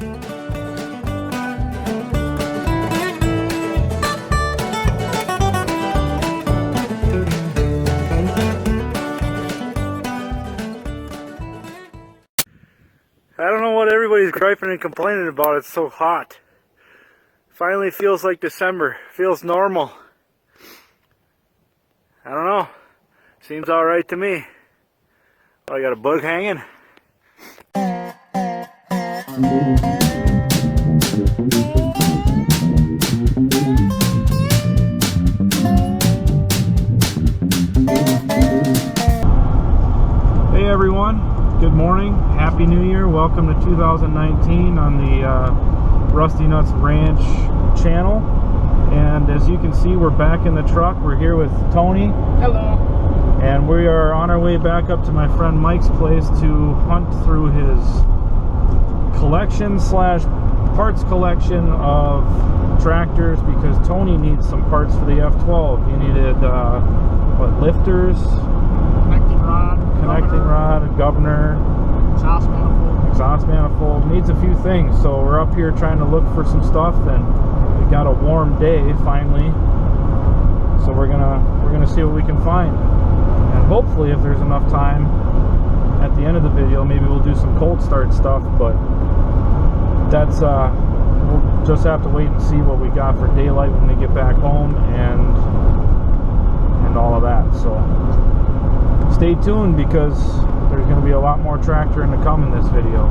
I don't know what everybody's griping and complaining about. It's so hot. Finally feels like December. Feels normal. I don't know. Seems alright to me. Oh, I got a bug hanging. Hey everyone. Good morning, Happy New Year, welcome to 2019 on the Rusty Nuts Ranch channel. And as you can see, we're back in the truck. We're here with Tony. Hello. And we are on our way back up to my friend Mike's place to hunt through his collection slash parts collection of tractors, because Tony needs some parts for the F12. He needed, what, lifters? Connecting rod, a governor, exhaust manifold, needs a few things. So we're up here trying to look for some stuff, and we got a warm day finally. So we're gonna see what we can find, and hopefully, if there's enough time at the end of the video, maybe we'll do some cold start stuff. But that's we'll just have to wait and see what we got for daylight when we get back home, and all of that. So stay tuned, because there's going to be a lot more tractoring to come in this video.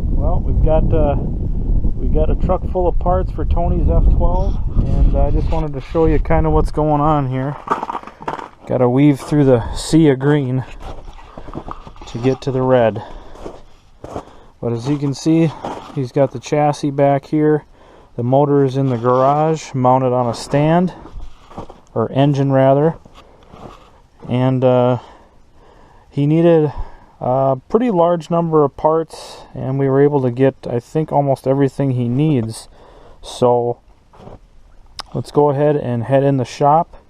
Well, we got a truck full of parts for Tony's F12, and I just wanted to show you kind of what's going on here. Got to weave through the sea of green to get to the red. But as you can see, he's got the chassis back here. The motor is in the garage, mounted on a stand, or engine rather. And he needed a pretty large number of parts, and we were able to get, I think, almost everything he needs. So let's go ahead and head in the shop,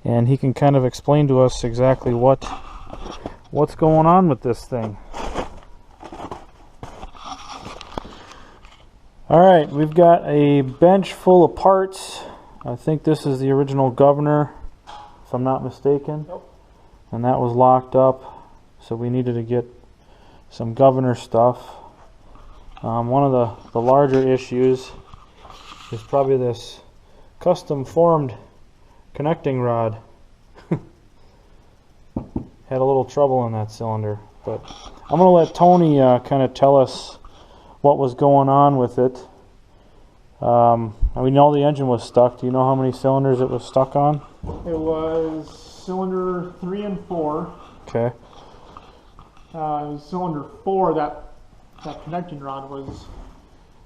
and he can kind of explain to us exactly what's going on with this thing. Alright, we've got a bench full of parts. I think this is the original governor, if I'm not mistaken. Nope. And that was locked up. So we needed to get some governor stuff. One of the larger issues is probably this custom formed connecting rod. Had a little trouble in that cylinder, but I'm going to let Tony kind of tell us what was going on with it. We know the engine was stuck. Do you know how many cylinders it was stuck on? It was cylinder 3 and 4. Okay. It was cylinder 4 that connecting rod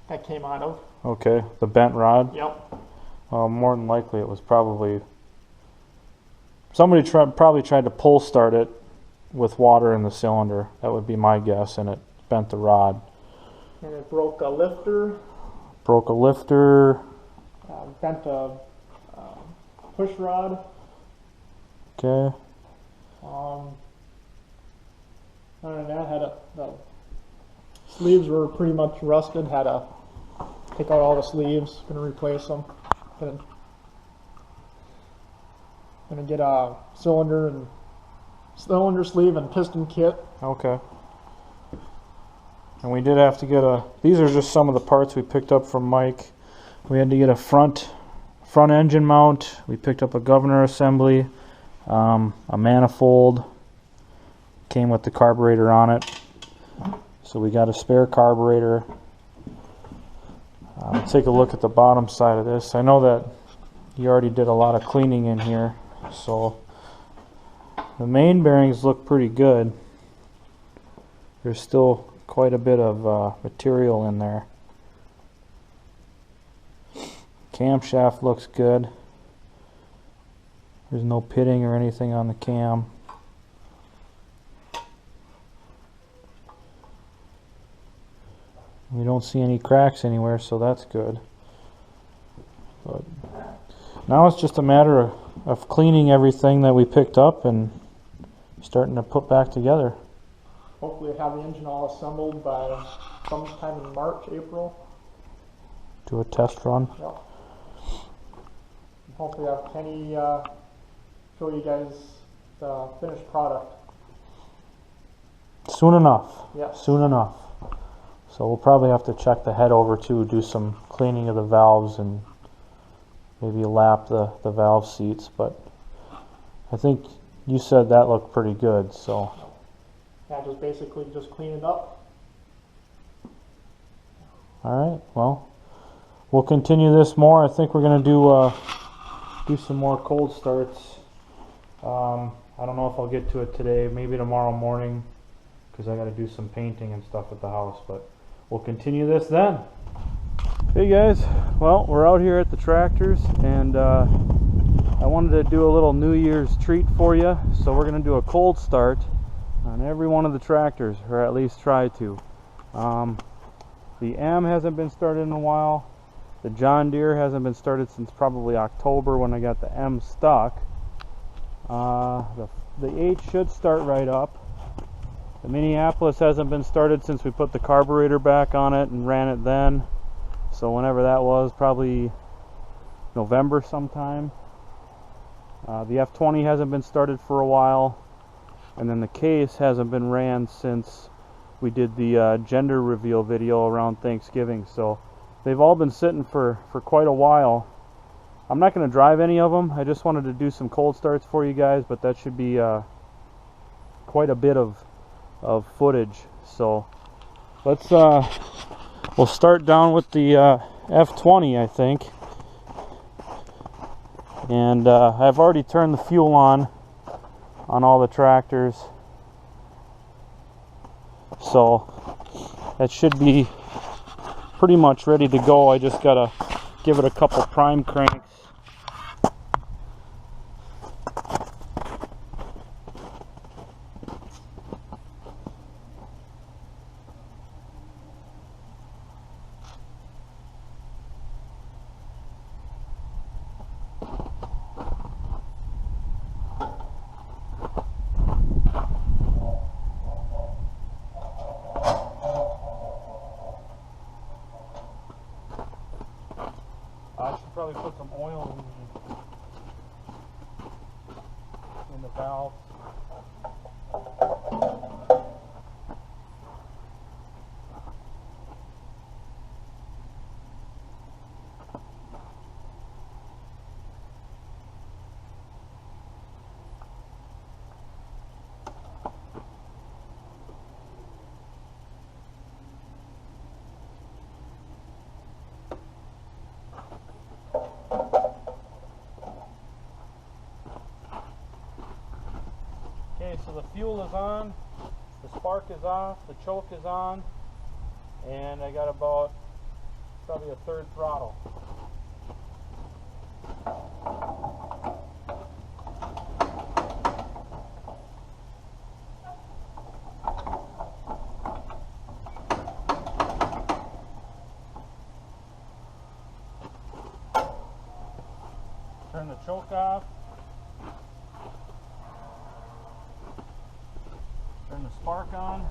that came out of. Okay, the bent rod? Yep. More than likely it was probably... Somebody probably tried to pull start it with water in the cylinder. That would be my guess, and it bent the rod. And it broke a lifter. Broke a lifter. Bent a push rod. Okay. Other than that, the sleeves were pretty much rusted. Had to take out all the sleeves. Gonna replace them. Gonna get a cylinder sleeve and piston kit. Okay. And we did have to get these are just some of the parts we picked up from Mike. We had to get a front engine mount. We picked up a governor assembly, a manifold. Came with the carburetor on it. So we got a spare carburetor. Take a look at the bottom side of this. I know that you already did a lot of cleaning in here, so the main bearings look pretty good. There's still quite a bit of material in there. Camshaft looks good. There's no pitting or anything on the cam. We don't see any cracks anywhere, so that's good. But now it's just a matter of cleaning everything that we picked up and starting to put back together. Hopefully have the engine all assembled by sometime in March, April. Do a test run. Yep. Hopefully have Kenny show you guys the finished product. Soon enough. Yes. Soon enough. So we'll probably have to check the head over too, do some cleaning of the valves and maybe lap the valve seats, but I think you said that looked pretty good, so. Yeah, just basically just clean it up. Alright, well, we'll continue this more. I think we're going to do some more cold starts. I don't know if I'll get to it today, maybe tomorrow morning, because I got to do some painting and stuff at the house, but we'll continue this then. Hey guys, well, we're out here at the tractors, and I wanted to do a little New Year's treat for you, so we're going to do a cold start on every one of the tractors, or at least try to. The M hasn't been started in a while. The John Deere hasn't been started since probably October when I got the M stuck. The H should start right up. The Minneapolis hasn't been started since we put the carburetor back on it and ran it then. So whenever that was, probably November sometime. The F20 hasn't been started for a while. And then the case hasn't been ran since we did the gender reveal video around Thanksgiving. So they've all been sitting for quite a while. I'm not going to drive any of them. I just wanted to do some cold starts for you guys, but that should be quite a bit of footage. So let's we'll start down with the F20, I think. And I've already turned the fuel on all the tractors, so that should be pretty much ready to go. I just gotta give it a couple prime cranks. I should probably put some oil in the valves. so the fuel is on, the spark is off, the choke is on, and I got about probably a third throttle. Turn the choke off. Turn the spark on.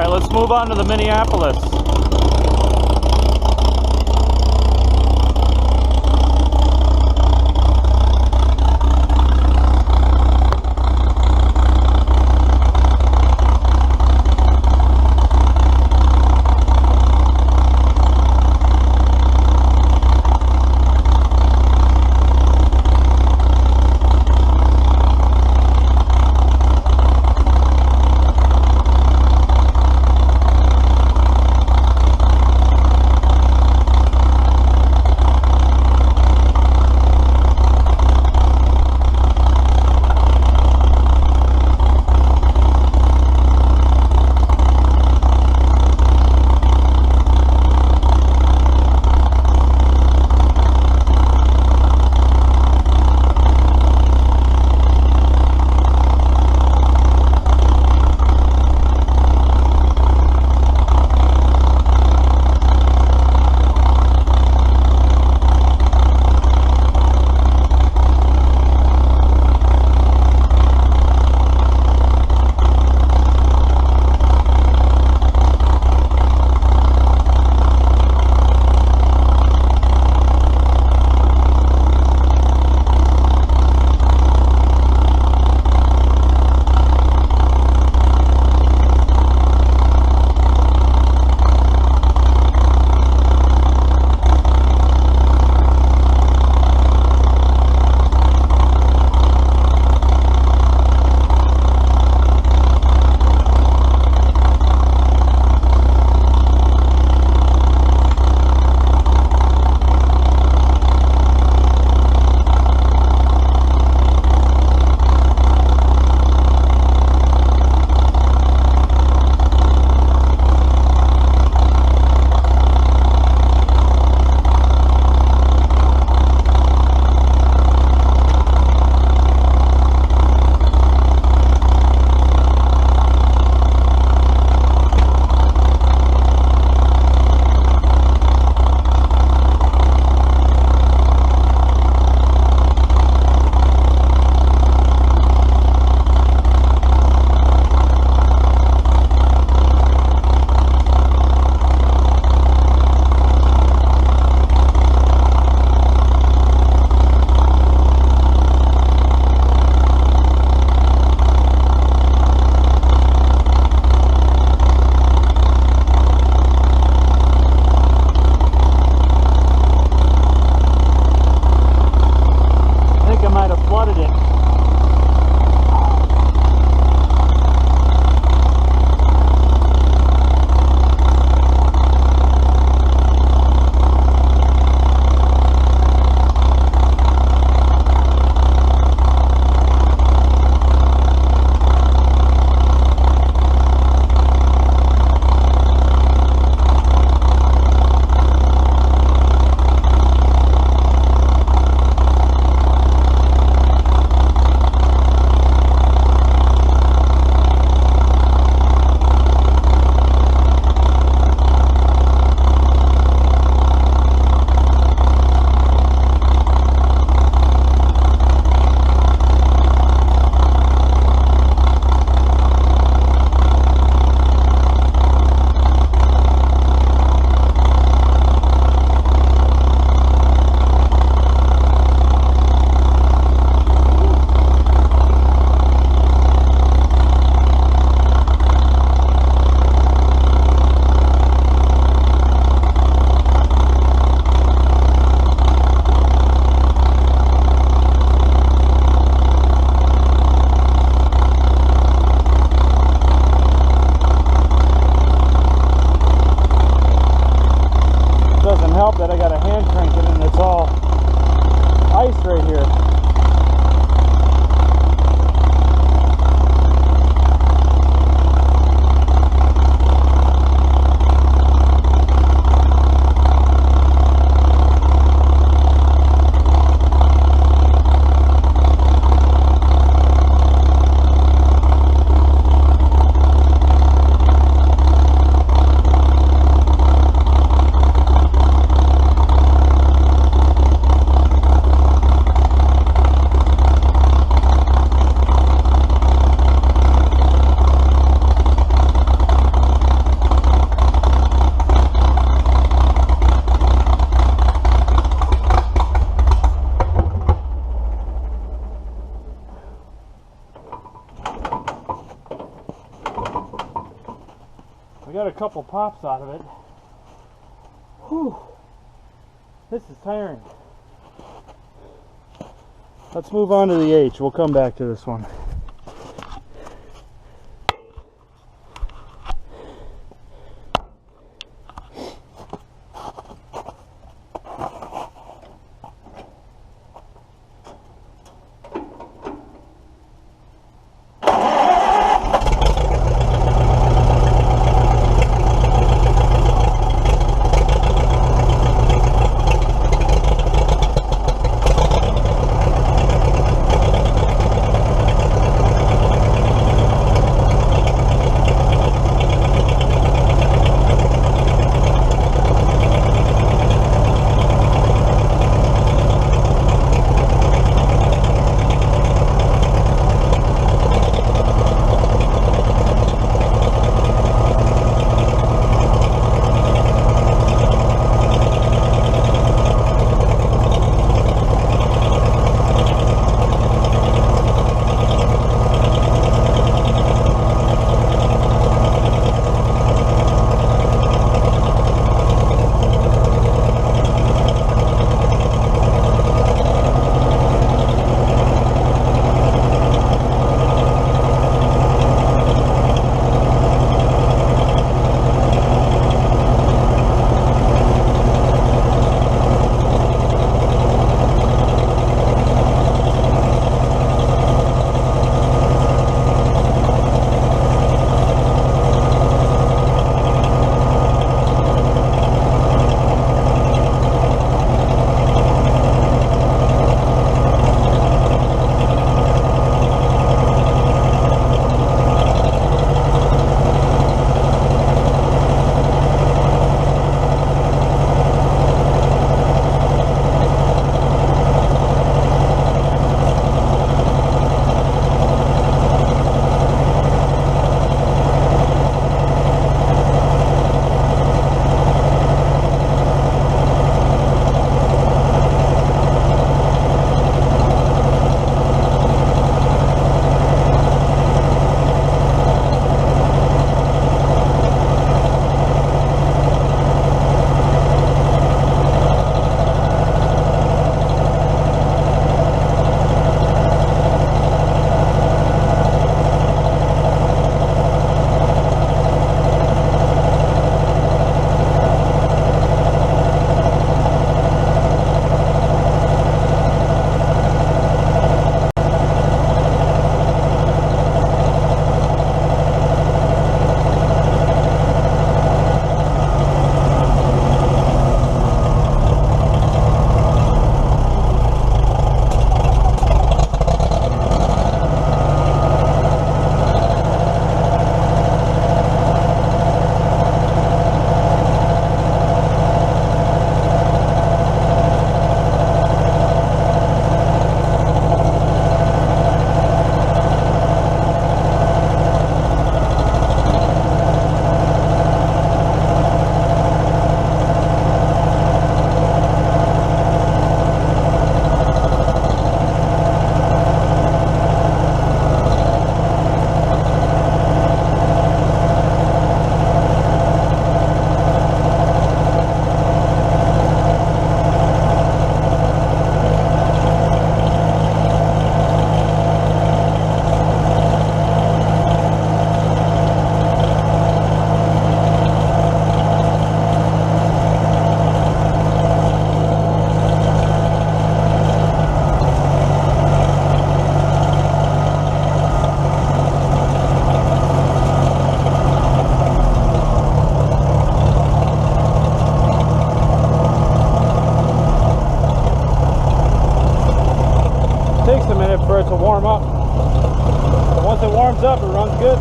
Let's move on to the Minneapolis. help that I got a hand crank it and it's all ice right here. We got a couple pops out of it. Whew. This is tiring. Let's move on to the H. We'll come back to this one. warms up, it runs good.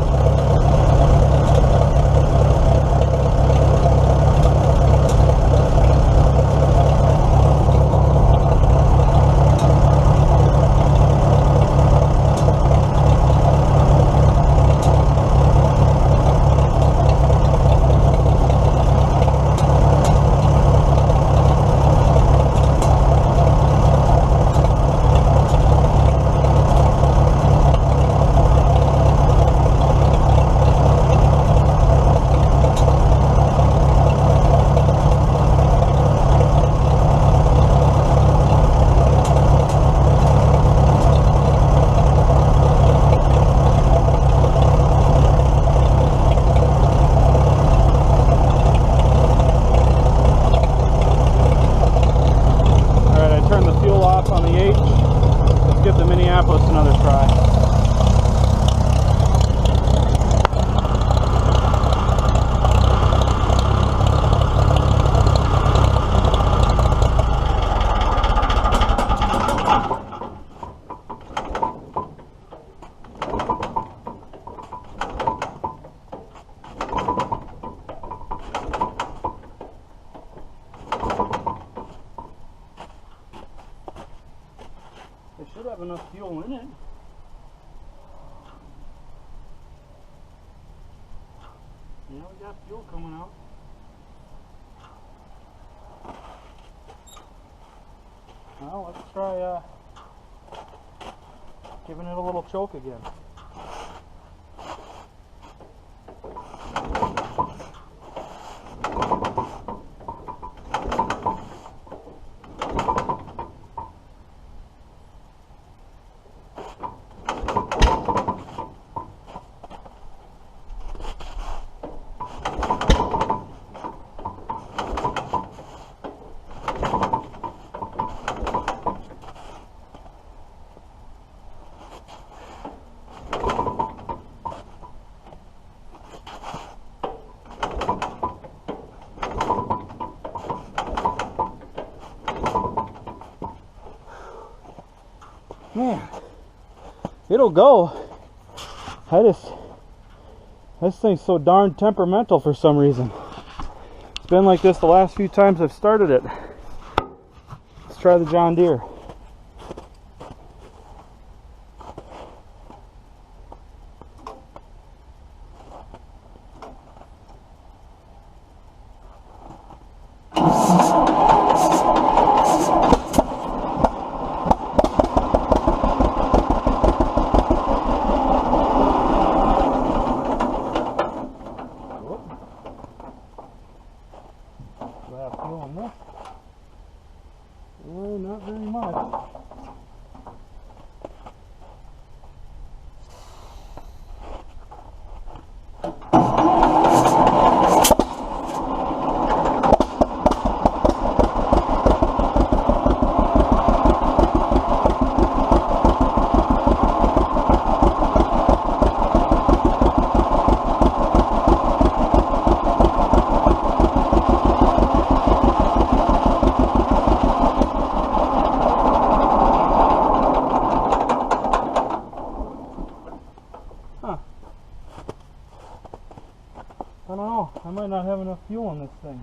Another try. They should have enough fuel in it. Yeah, we got fuel coming out. Well, let's try giving it a little choke again. Man, it'll go. This thing's so darn temperamental for some reason. It's been like this the last few times I've started it. Let's try the John Deere. Well, not very much. I don't know. I might not have enough fuel in this thing.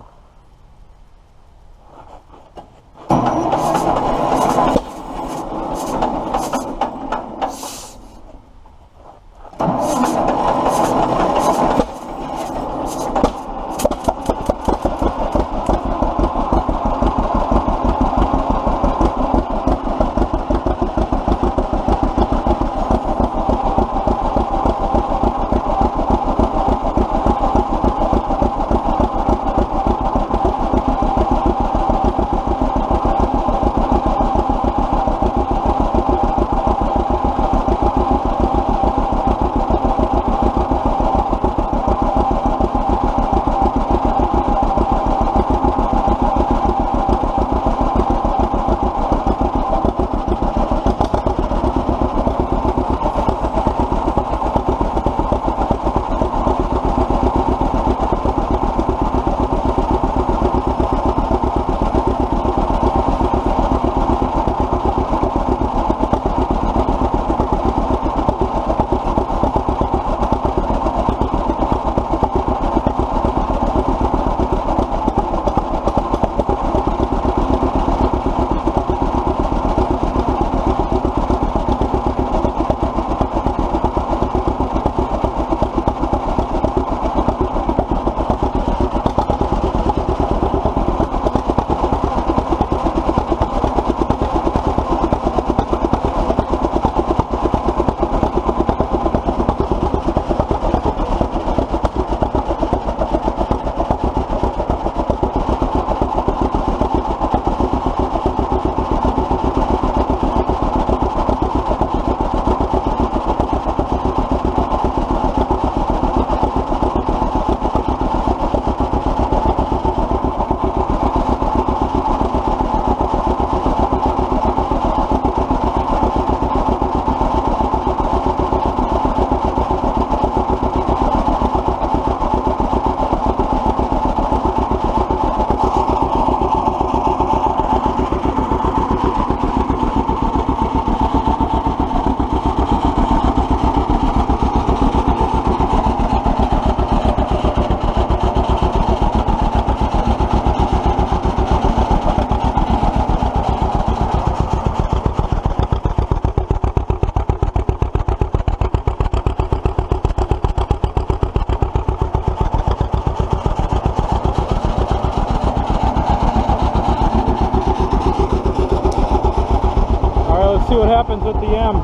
happens with the M.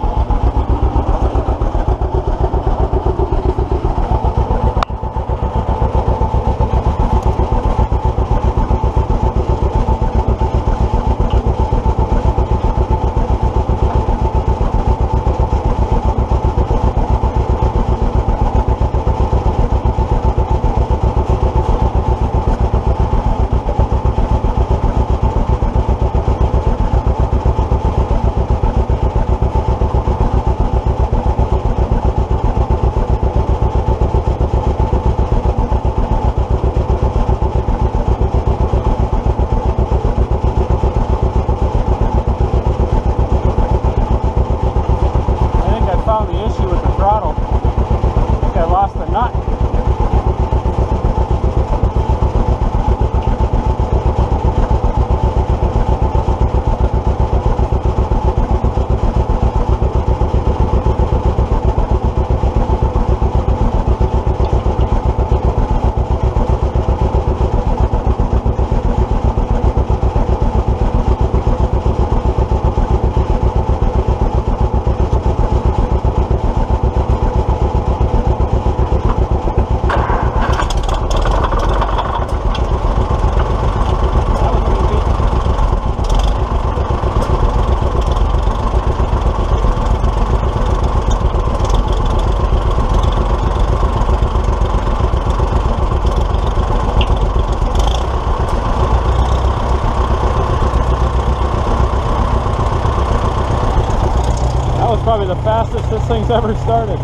Probably the fastest this thing's ever started.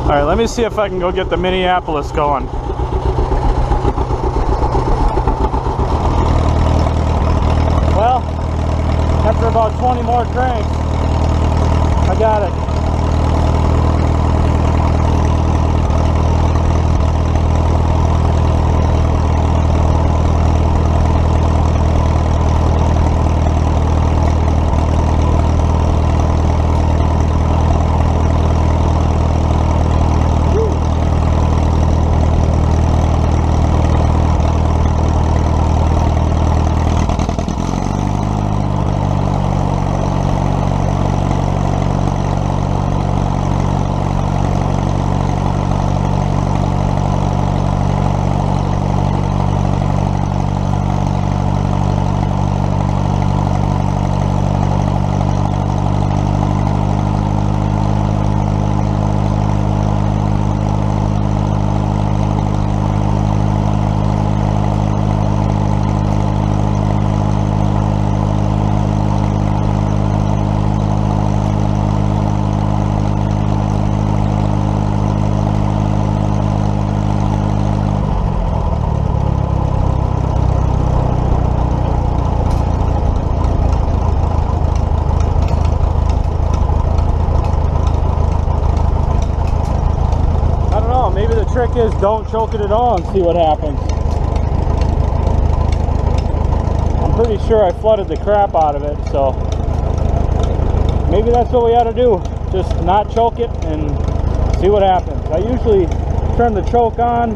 Alright, let me see if I can go get the Minneapolis going. Well, after about 20 more cranks, I got it. Trick is don't choke it at all and see what happens. I'm pretty sure I flooded the crap out of it, so maybe that's what we ought to do. Just not choke it and see what happens. I usually turn the choke on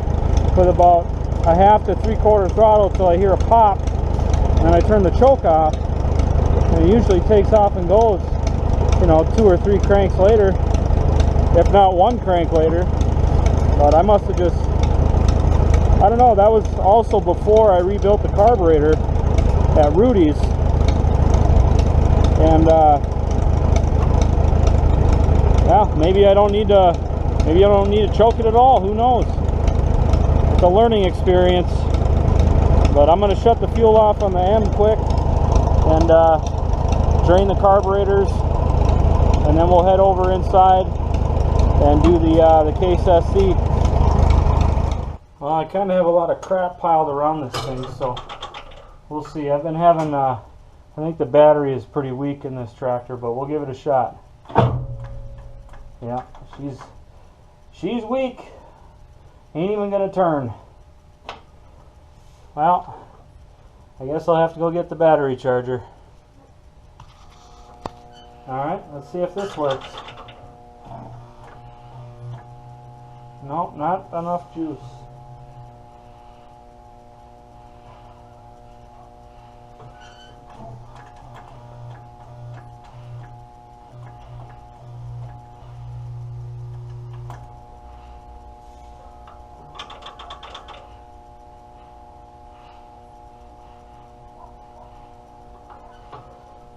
with about a half to 3/4 throttle till I hear a pop, and then I turn the choke off, and it usually takes off and goes, you know, 2 or 3 cranks later, if not 1 crank later. But I must have just, I don't know, that was also before I rebuilt the carburetor at Rudy's. And yeah, maybe I don't need to choke it at all, who knows. It's a learning experience. But I'm going to shut the fuel off on the M quick and drain the carburetors, and then we'll head over inside and do the case SC. Well, I kind of have a lot of crap piled around this thing, so we'll see. I've been having, I think the battery is pretty weak in this tractor, but we'll give it a shot. Yeah, she's weak. Ain't even gonna turn. Well, I guess I'll have to go get the battery charger. Alright, let's see if this works. Nope, not enough juice.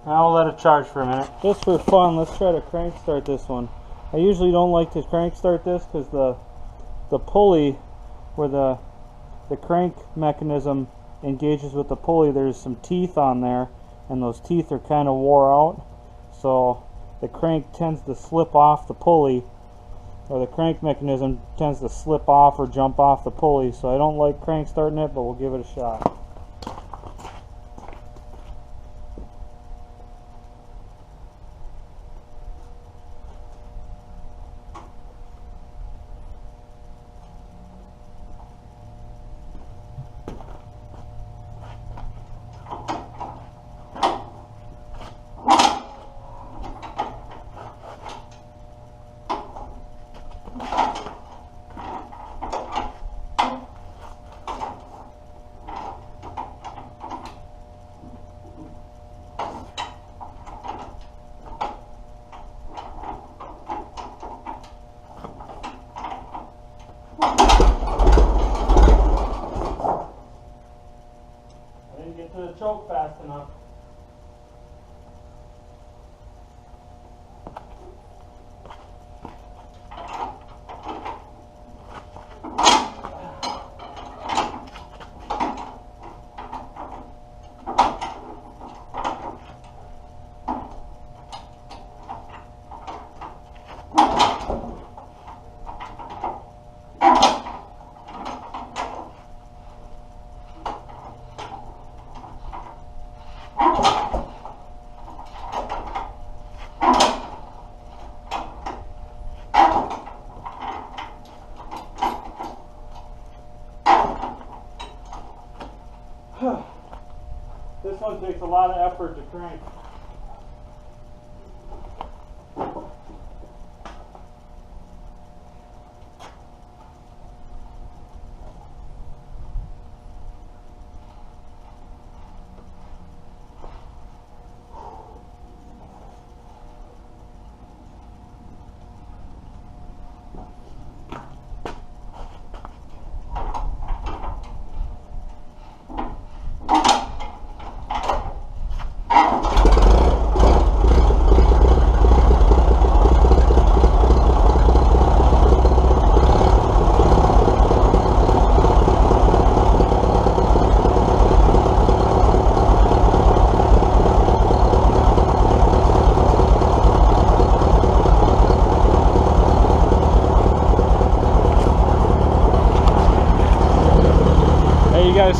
I'll let it charge for a minute. Just for fun, let's try to crank start this one. I usually don't like to crank start this because the pulley where the crank mechanism engages with the pulley, there's some teeth on there, and those teeth are kind of wore out, so the crank tends to slip off the pulley, or the crank mechanism tends to slip off or jump off the pulley, so I don't like crank starting it, but we'll give it a shot. Choke fast enough. This one takes a lot of effort to crank.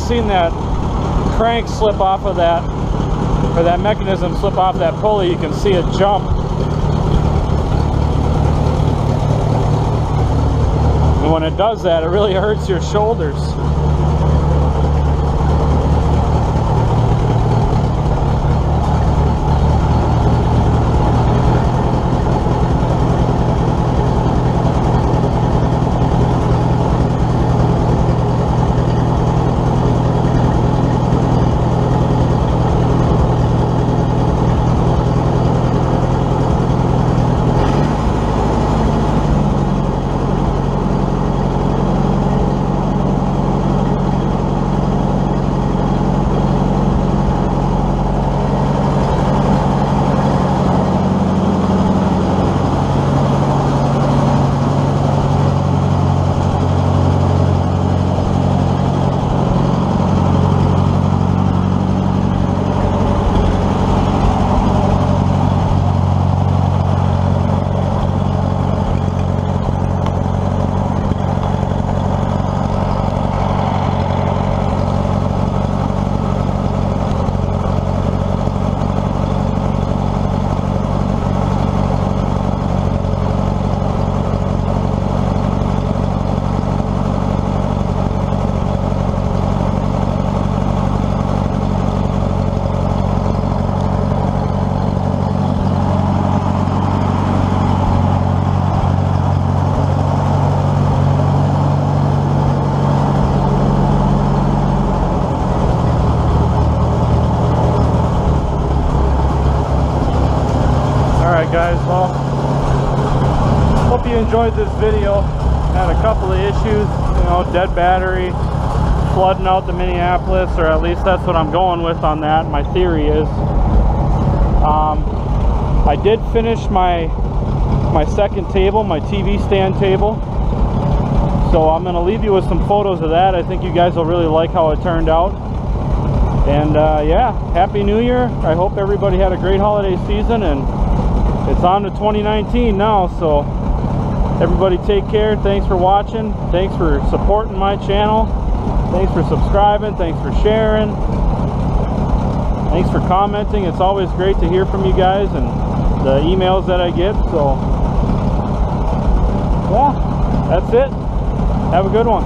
Seen that crank slip off of that, or that mechanism slip off that pulley. You can see it jump. And when it does that, it really hurts your shoulders. enjoyed this video. Had a couple of issues, you know, dead battery, flooding out the Minneapolis, or at least that's what I'm going with on that. My theory is. I did finish my second table, my TV stand table. So I'm going to leave you with some photos of that. I think you guys will really like how it turned out. And yeah, Happy New Year. I hope everybody had a great holiday season, and it's on to 2019 now. So everybody take care. Thanks for watching. Thanks for supporting my channel. Thanks for subscribing. Thanks for sharing. Thanks for commenting. It's always great to hear from you guys and the emails that I get. So yeah, that's it. Have a good one.